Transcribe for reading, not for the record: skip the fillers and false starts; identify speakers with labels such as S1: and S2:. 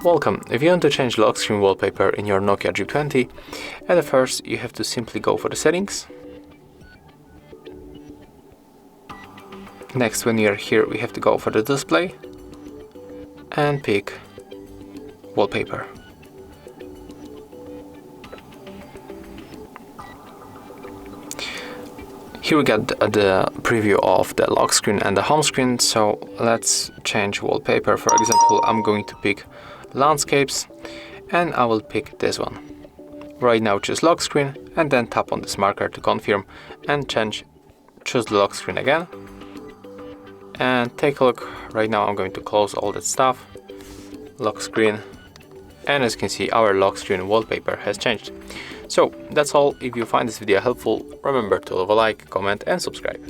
S1: Welcome. If you want to change lock screen wallpaper in your Nokia G20, at first you have to simply go for the settings. Next, when you're here, we have to go for the display and pick wallpaper. Here we got the preview of the lock screen and the home screen, so let's change wallpaper. For example, I'm going to pick landscapes and I will pick this one. Right now choose lock screen and then tap on this marker to confirm and choose the lock screen again. And take a look. Right now I'm going to close all that stuff, lock screen, and as you can see our lock screen wallpaper has changed. So that's all. If you find this video helpful, remember to leave a like, comment and subscribe.